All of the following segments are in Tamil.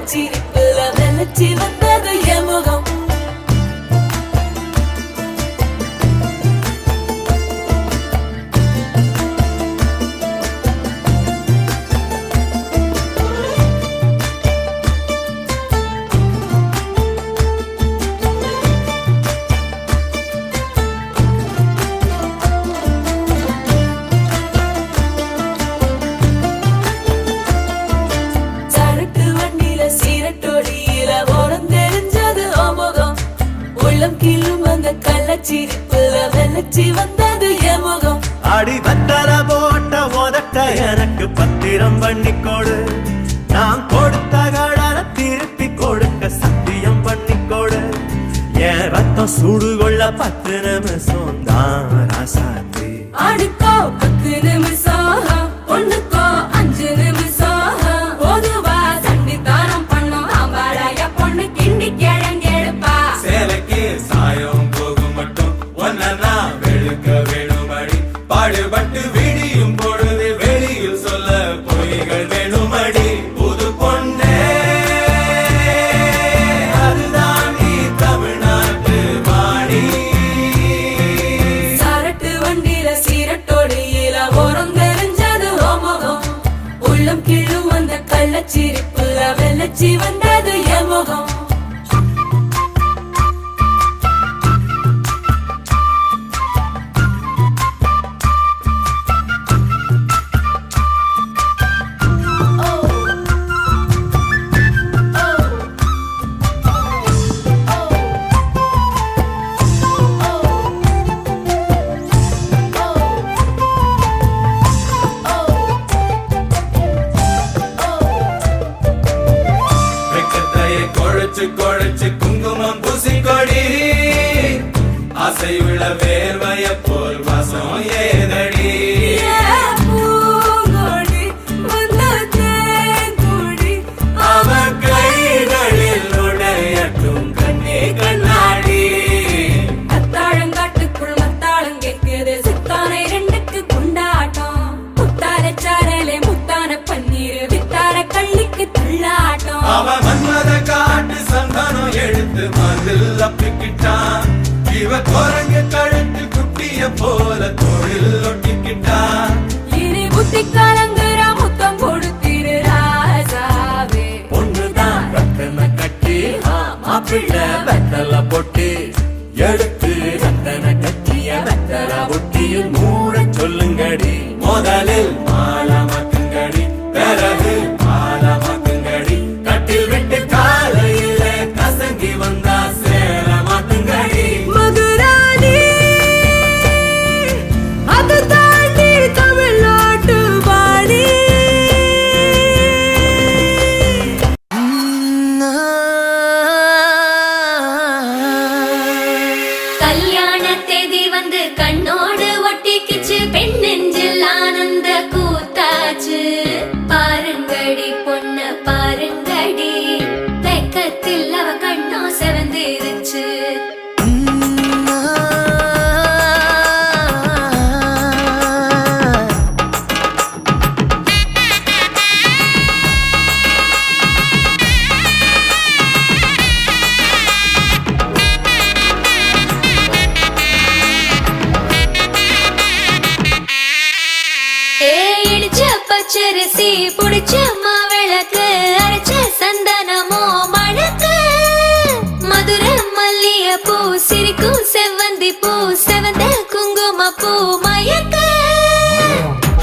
கள்ளச்சிரிப்புல வெள்ளச்சி வந்தது என் முகம். கள்ளச்சிரிப்புல வெள்ளச்சி வந்தது என் முகம். அடி வத்தல போட்ட உதட்ட எனக்கு பத்திரம் பண்ணிக்கோடு. நான் கொடுத்த கடன திருப்பி கொடுக்க சத்தியம் பண்ணிக்கோடு. என் ரத்தம் சூடு கொள்ள 10 நிமிஷம் தான் ராசாத்தி. அடிக்கோ 10 நிமிஷம், பொண்ணுக்கோ 5 நிமிஷம். பொதுவா சண்டித்தானம் பண்ணும் ஆம்பாளைய பொண்ணு கிண்டி கிழங்கெடுப்பா. சேலைக்கு சாயம் வேணுமடி பாடுபட்டு விடியும் பொழுது வெளியில் சொல்ல பொய்கள் வேணுமடி. புது பொண்ணே அதுதான் நீ தமிழ்நாட்டு வாடி. சரட்டு வண்டியில சீரட்டோடியில ஓரம் தெரிஞ்சது முகம். உள்ளம் கிழும் அந்த கள்ளச்சிரிப்புல வெள்ளச்சி வந்தது என் முகம். கொழைச்சு குங்குமம் பூசிக்கொடி. ஆசை உள்ள வேர்வைய போல் வாசம் ஏதடி. அவன் கைகளில் உடையட்டும் கண்ணே கண்ணாடி. அத்தாழங்காட்டுக்குள் மத்தாளம் கேட்குது சித்தானை 2க்கு குண்டாட்டம். முத்தார சாரலே முத்தான பன்னீர் வித்தார கள்ளிக்கு துள்ளாட்டம். அவன் மன்மத காட்டு சந்தானம் எடுத்து மதில் அப்பிக்கிட்டான். இவ குரங்கு கழுத்து குட்டிய போல தோளில் ஒட்டிக்கிட்டான். இனி புத்தி கலங்குற முத்தம் கொடுத்திரு ராசாவே. பொண்ணுதான் ரத்தன கட்டி மாப்பிள்ள வெத்தல பொட்டி எடுத்து ரத்தன கட்டிய வெத்தல பொட்டியில் மூட சொல்லுங்கடி. முதலில் மாலமாக்குங்கடி, பிறகு மாலமாக்குங்கடி. கட்டில் விட்டு காலையில கசங்கி வந்தா சேர மாத்துங்கடி. மதுராணி அது தாண்டி தமிழ்நாட்டு பாடி. கல்யாண தேதி வந்து கண்ணோடு ஒட்டிக்கிச்சு. பெண் நெஞ்சில் ஆனந்த கூத்தாச்சு. பாருங்கடி பொண்ண பாருங்கடி, வெக்கத்தில் அவ கண்ணோ செவந்திருச்சு. பச்சரிசி புடிச்ச மாவிளக்கு அரைச்ச சந்தனமோ மழக்கு. மதுர மல்லிய பூ சிரிக்கும் செவ்வந்தி பூ செவந்த குங்கும பூ மயக்க.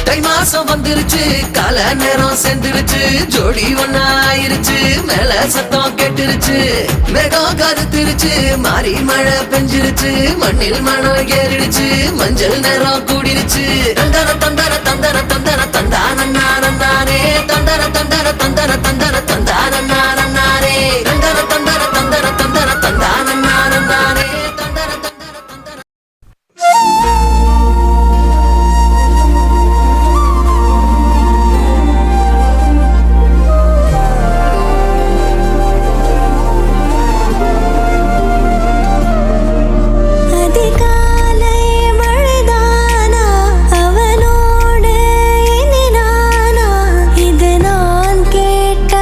தை மாசம் வந்துருச்சு, கால நேரம் செந்துருச்சு. ஜோடி ஒன்னா ஆயிருச்சு, மேல சத்தம் கேட்டுருச்சு. மேகம் கருத்துருச்சு, மாறி மழை பெஞ்சிருச்சு. மண்ணில் மனம் ஏறிடுச்சு, மஞ்சள் நேரம் கூடிருச்சு. தந்தர தந்தர தந்தர தந்தர தந்தானே தந்தர தந்தர தந்தர தந்தர தந்தானே தந்தர தந்தர தந்தர தந்தர தந்தானே தந்தர தந்தர தந்தர. அவனோடு இனி நானா, இது நான் கேட்ட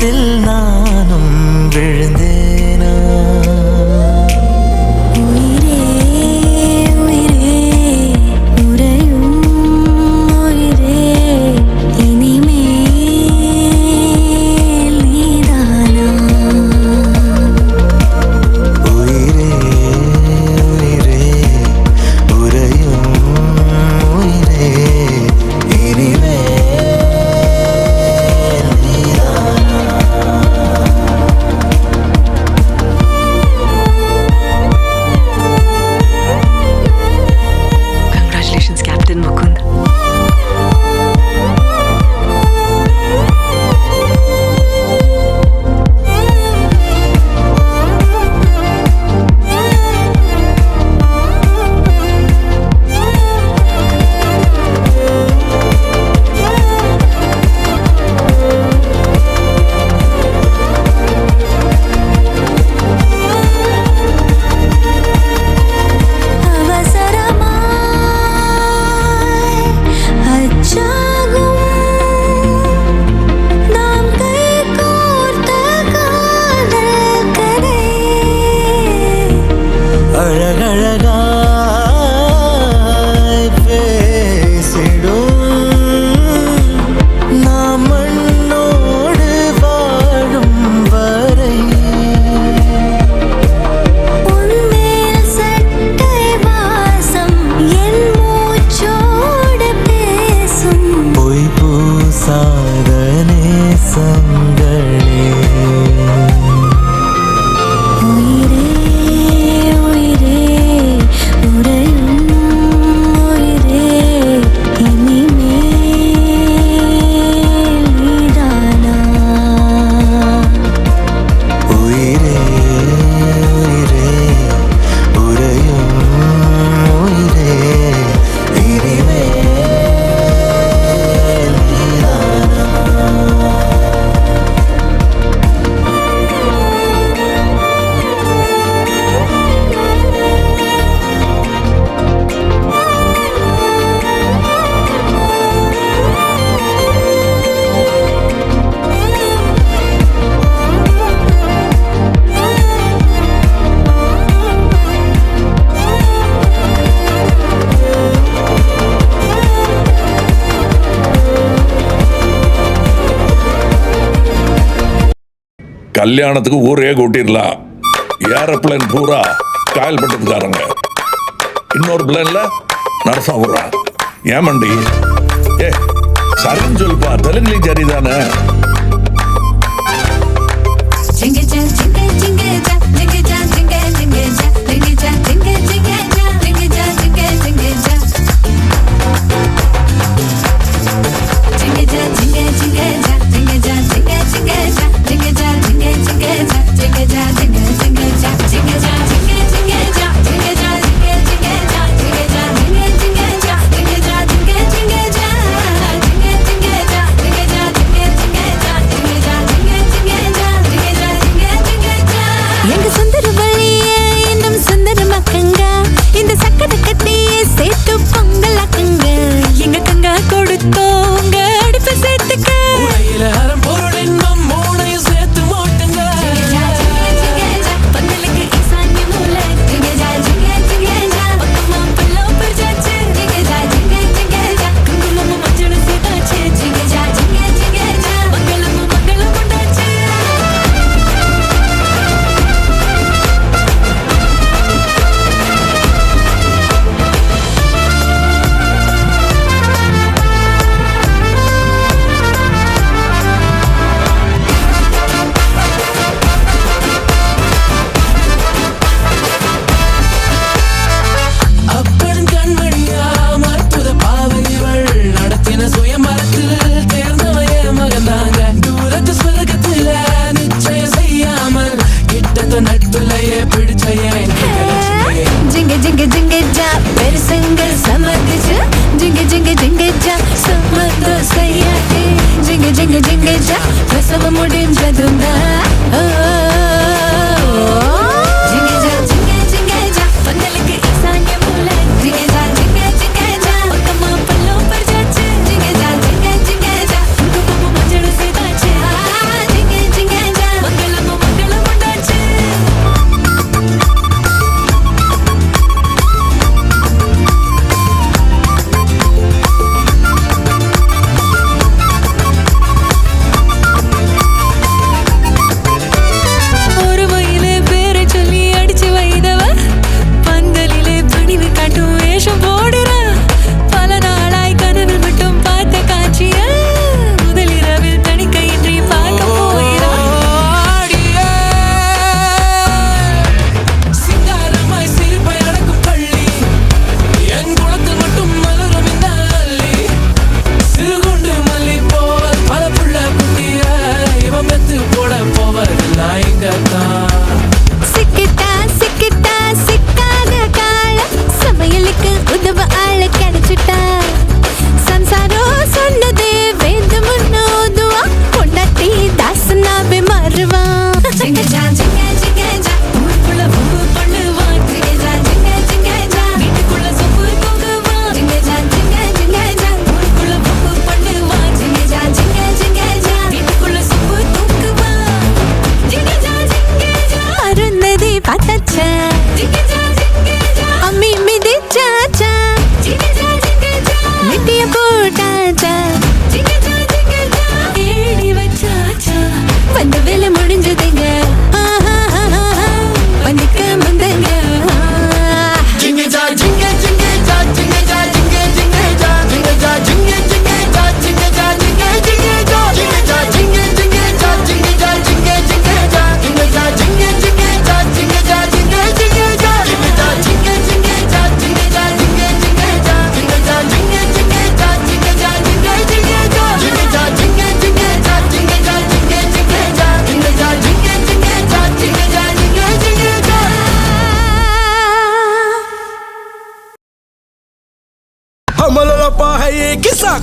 பாசத்தில் நானும் விழுந்தேனா உயிரே உயிரே உறையும் உயிரே இனிமேல் நீதானா உயிரே உயிரே உறையும் உயிரே இனிமேல் Congratulations, Captain Mukund. அவசரமாய் அச்சாகும் நாம் கைகோர்த்த காதல் கதை அழகழகாய் பேசிடும் நாம் மண்ணோடு வாழும் வரை உன்மேல் சட்டை வாசம் என் மூச்சோடு பேசும் பொய் பூசாத நேசங்களே உயிரே உயிரே உறையும் உயிரே இனிமேல் நீதானா உயிரே உயிரே உறையும் உயிரே இனிமேல் நீதானா கல்யாணத்துக்கு ஊரே கூட்டிடலாம். ஏரோப்ளேன் பூரா காயல் பட்டதுக்காரங்க, இன்னொரு பிளேன்ல நரசாபுரம். ஏமண்டி ஏ சரின்னு சொல்லுப்பா, தெலுங்குலையும் சரிதானே? Jingle jingle jingle jingle jingle jingle jingle jingle jingle jingle jingle jingle jingle எங்க சுந்தர வழியே இன்னும் சுந்தரமாக்குங்க, இந்த சக்கரை கட்டியே சேர்த்து பொங்கலாக்குங்க. எங்க கங்கா கொடுத்தோங்க அடுப்பு சேர்த்துக்க பந்தலுக்கு ஈசான்ய மூலை பக்கமா பல்லவ பரிச்சாச்சு. குங்குமமும் மஞ்சளும் சேர்த்தாச்சு. மங்களமும் மங்களம் உண்டாச்சு. ஜிங்க ஜிங்க ஜிங்க ஜா பெருசங்கள் சமதிச்சு. ஜிங்க ஜிங்க ஜிங்க ஜா சமதோ செய்யாதே. ஜிங்க ஜிங்க ஜிங்க ஜா பிரசவம் முடிஞ்சதும் ஜிங்க ஜா ஜிங்க ஜிங்க ஜா பந்தலுக்கு ஈசான்ய மூலை. ஜிங்க ஜா ஜிங்க ஜிங்க ஜா பக்கமா பல்லவ பரிச்சாச்சு. ஜிங்க ஜா ஜிங்க ஜிங்க ஜா குங்குமமும் மஞ்சளும் சேர்த்தாச்சு. ஜிங்க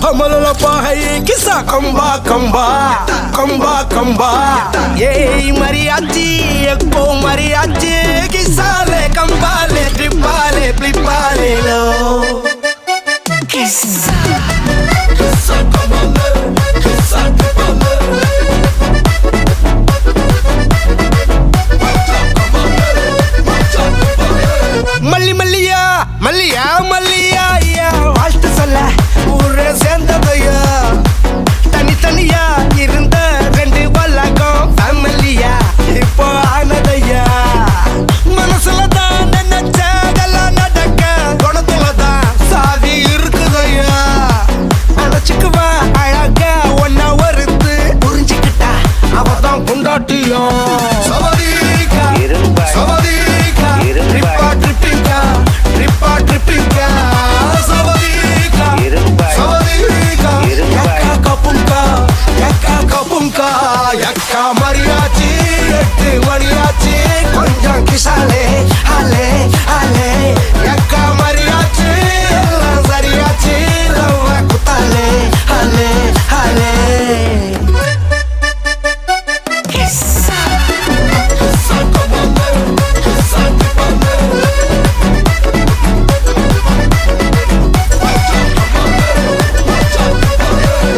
Komololo pahai kisa kamba kamba kamba kamba. Yey mariachi ekko mariachi kisa le kambale tripale plipale lo. Kisa kisa kambale kisa tripale. மல்லி மல்லியா மல்லியா மல்லியா ஐயா வாழ்த்து சொல்ல ஊரே சேர்ந்ததையா தனித்தனியா இருந்த ரெண்டு வல்லகம் ஃபேமிலியா இப்போ ஆனதையா மனசுல தான் நினைச்சதெல்லாம் நடக்க குணத்துல தான் சாதி இருக்குதையா அழைச்சுக்குவா அழகா ஒன்னா வருத்து புரிஞ்சுக்கிட்டா அவதான் கொண்டாட்டியும் சவதிக்கா சவதிக்கா ட்ரிப்பா ட்ரிப்பிங்கா ட்ரிப்பா ட்ரிப்பிங்கா சவதிக்கா சவதிக்கா யக்கா கப்புங்கா யக்கா கப்புங்கா யக்கா மரியாச்சி 8 மணியாச்சி கொஞ்சம் கிசாலே ஆலே ஆலே யக்கா மரியாச்சி எல்லாம் சரியாச்சி லவ்வ குத்தாலே ஆலே ஆலே.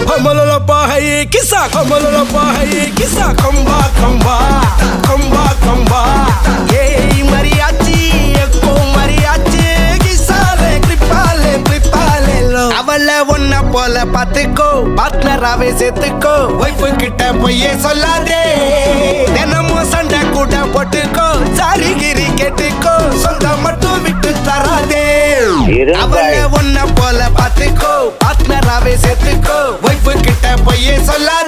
Komololo pahai kisa komololo pahai kisa kamba kamba kamba kamba. Yey mariachi ekko mariachi kisa le tripale tripale lo. அவளை ஒன்ன போல பாத்துக்கோ பார்ட்னராவே சேர்த்துக்கோ வைஃப் கிட்ட பொய்யே சொல்லாதே தினமும் சண்டை கூட போட்டுக்கோ சாரிகிரி கேட்டுக்கோ சொந்தம் மட்டும் விட்டு தராதே அவளை ஒன்ன போல பாத்துக்கோ பார்ட்னராவே சேர்த்துக்கோ வைஃப் கிட்ட பொய்யே சொல்லாதே